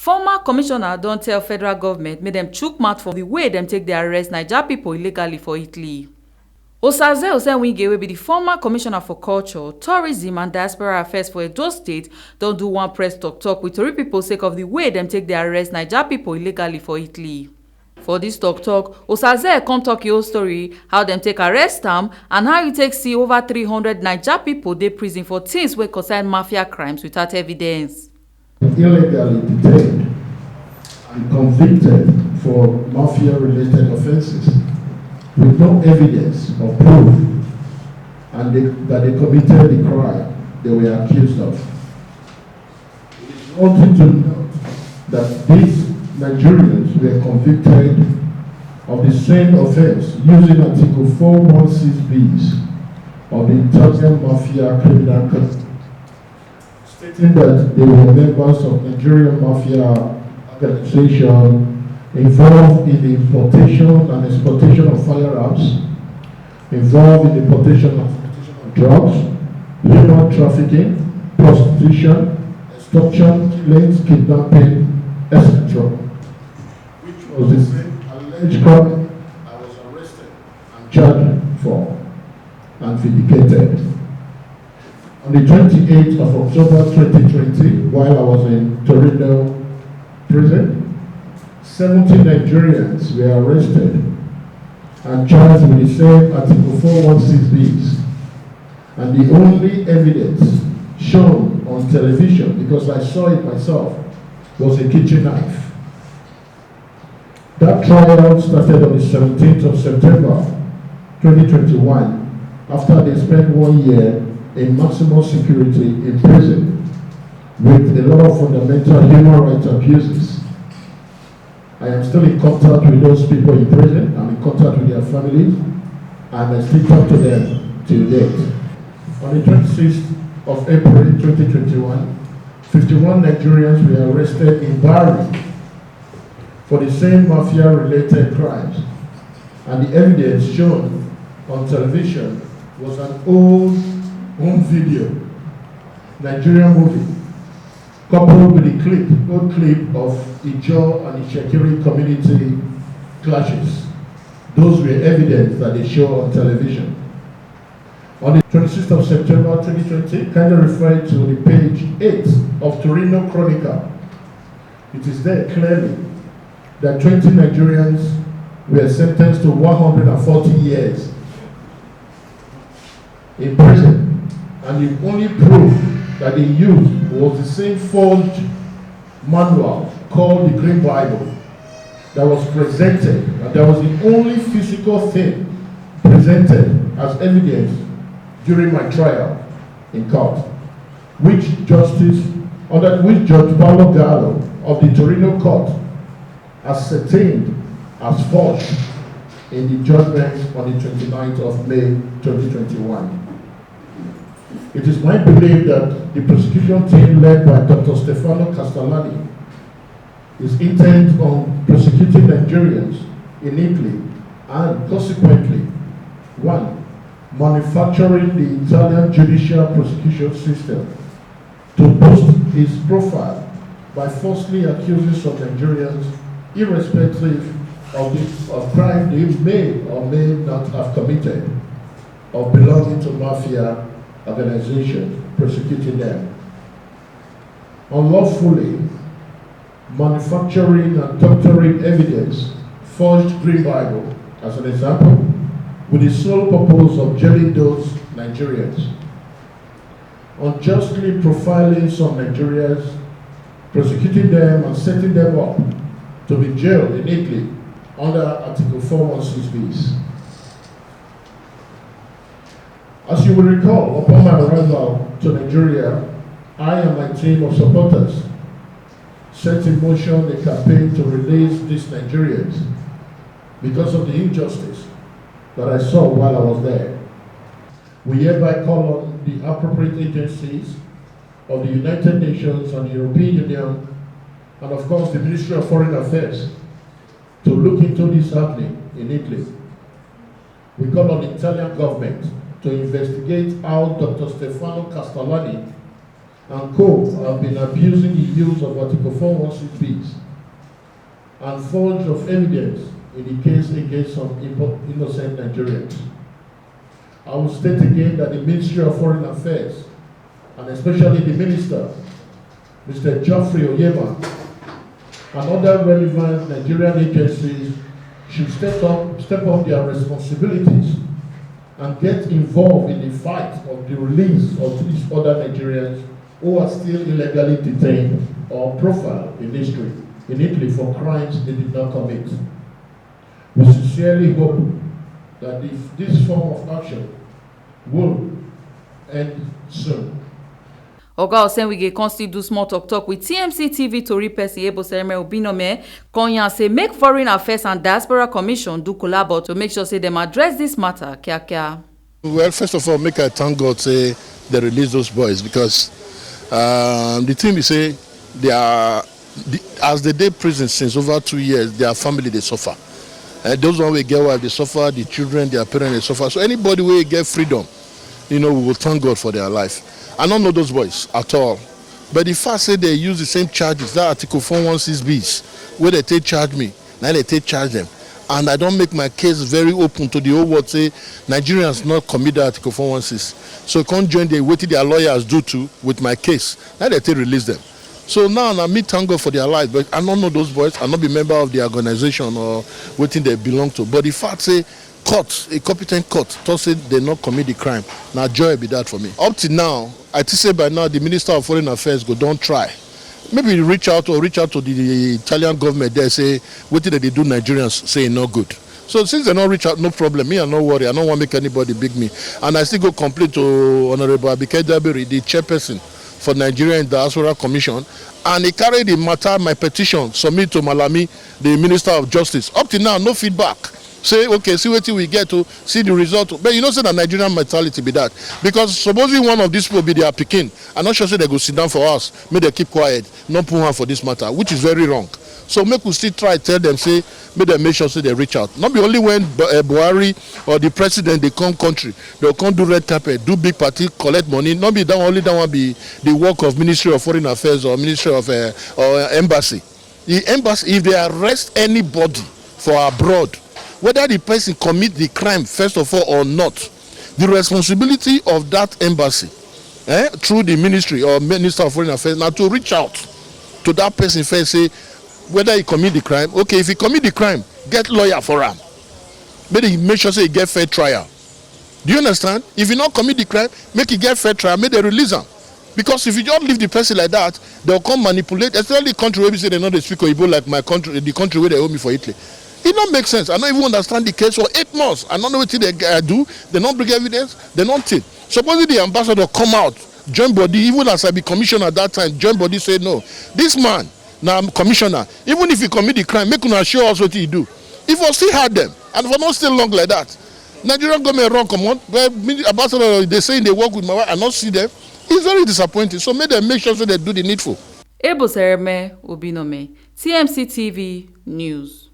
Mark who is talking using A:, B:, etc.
A: Former commissioner don tell federal government make dem chook mouth for the way dem take dey arrest Naija pipo illegally for Italy. Osaze Osenwinge, wey be the former commissioner for culture, tourism and diaspora affairs for Edo State, don do one press tok with tori pipo sake of the way dem take dey arrest Naija pipo illegally for Italy. For dis tok, Osaze come tok im whole story, how dem take arrest am and how e take see over 300 Naija pipo dey prison for tins wey concern mafia crimes without evidence.
B: Illegally detained and convicted for mafia-related offences with no evidence or proof that they committed the crime they were accused of. It is wanting to note that these Nigerians were convicted of the same offence using Article 416b of the Italian Mafia Criminal Code, stating that they were members of Nigerian Mafia organization involved in the importation and exportation of firearms, involved in the importation of drugs, human trafficking, prostitution, extortion, killings, kidnapping, etc., which was the same alleged crime I was arrested and charged for and vindicated. On the 28th of October 2020, while I was in Torino prison, 70 Nigerians were arrested and charged with the same Article 416b. And the only evidence shown on television, because I saw it myself, was a kitchen knife. That trial started on the 17th of September 2021, after they spent 1 year in maximum security in prison with a lot of fundamental human rights abuses. I am still in contact with those people in prison. I'm in contact with their families, and I still talk to them till date. On the 26th of April 2021, 51 Nigerians were arrested in Bari for the same mafia-related crimes, and the evidence shown on television was an old home video, Nigerian movie, coupled with the old clip of Ijo and Ishekiri community clashes. Those were evidence that they show on television. On the 26th of September 2020, kindly refer to the page 8 of Torino Chronicle. It is there clearly that 20 Nigerians were sentenced to 140 years in prison, and the only proof that they used was the same forged manual called the Green Bible that was presented, and that was the only physical thing presented as evidence during my trial in court, which Judge Paolo Gallo of the Torino court ascertained as forged in the judgment on the 29th of May 2021. It is my belief that the prosecution team led by Dr. Stefano Castellani is intent on prosecuting Nigerians in Italy and consequently, 1, manufacturing the Italian judicial prosecution system to boost its profile by falsely accusing some Nigerians, irrespective of crime they may or may not have committed, of belonging to mafia organization, prosecuting them. Unlawfully manufacturing and doctoring evidence, forged Green Bible, as an example, with the sole purpose of jailing those Nigerians. Unjustly profiling some Nigerians, prosecuting them and setting them up to be jailed in Italy under Article 416b. As you will recall, upon my arrival to Nigeria, I and my team of supporters set in motion a campaign to release these Nigerians because of the injustice that I saw while I was there. We hereby call on the appropriate agencies of the United Nations and the European Union, and of course the Ministry of Foreign Affairs, to look into this happening in Italy. We call on the Italian government to investigate how Dr. Stefano Castellani and co. have been abusing the use of Article 416Bs and forge of evidence in the case against some innocent Nigerians. I will state again that the Ministry of Foreign Affairs, and especially the Minister, Mr. Geoffrey Oyema, and other relevant Nigerian agencies should step up their responsibilities and get involved in the fight of the release of these other Nigerians who are still illegally detained or profiled in Italy for crimes they did not commit. We sincerely hope that if this form of action will end soon.
A: Oga Osenwige can still do small talk with TMC TV Tori person Ebo Sereme Obinome Konya say make Foreign Affairs and Diaspora Commission do collabo to make sure say them address this matter kia.
C: Well, first of all, make I thank God say they release those boys because the thing is say they are as they dey prison since over 2 years, their family they suffer. Those one we get wife they suffer, the children, their parents they suffer. So anybody will get freedom, we will thank God for their life. I don't know those boys at all. But the fact say they use the same charges, that Article 416Bs, where they take charge me, now they take charge them. And I don't make my case very open to the whole world, say Nigerians not commit the Article 416. So can't join the waiting their lawyers do to with my case. Now they take release them. So now me thank God for their lives, but I don't know those boys. I not be member of the organization or waiting they belong to. But the fact say court, a competent court, thought say they not commit the crime. Now joy be that for me. Up to now, I think say by now the Minister of Foreign Affairs go don't try. Maybe reach out to the Italian government there say what did they do Nigerians say no good. So since they not reach out, no problem. Me, I no worry. I don't want to make anybody big me. And I still go complain to Honorable Abike Dabiri, the chairperson for Nigeria in Diaspora Commission, and he carried the matter, my petition, submit to Malami, the Minister of Justice. Up to now, no feedback. Say, okay, see what we get to see the result. But say the Nigerian mentality be that. Because supposing one of these people be their Pekin, I'm not sure say they go sit down for us, make they keep quiet, not put on for this matter, which is very wrong. So make we still try tell them, say, make them make sure say they reach out. Not be only when Buhari or the president they come country, they'll come do red carpet, do big party, collect money. Not be that only that one be the work of Ministry of Foreign Affairs or Ministry of or Embassy. The embassy, if they arrest anybody for abroad, whether the person commit the crime first of all or not, the responsibility of that embassy through the ministry or Minister of Foreign Affairs now to reach out to that person first, say whether he commit the crime. Okay, if he commit the crime, get lawyer for him. Make sure say he get fair trial. Do you understand? If he not commit the crime, make he get fair trial, make they release him. Because if you just leave the person like that, they'll come manipulate, especially the country where we say they know they speak Igbo like my country, the country where they owe me for Italy. It don't make sense. I don't even understand the case for 8 months. I don't know what they do. They don't bring evidence. They don't take. Supposedly the ambassador come out, join body, even as I be commissioner at that time, join body say no. This man, now I'm commissioner, even if he commit the crime, make him show us what he do. If we still had them, and for not still long like that, Nigerian government wrong come on, where ambassador they saying they work with my wife, I not see them. It's very disappointing. So make them make sure so they do the needful.
A: Ebo Sereme Obinome, TMC TV News.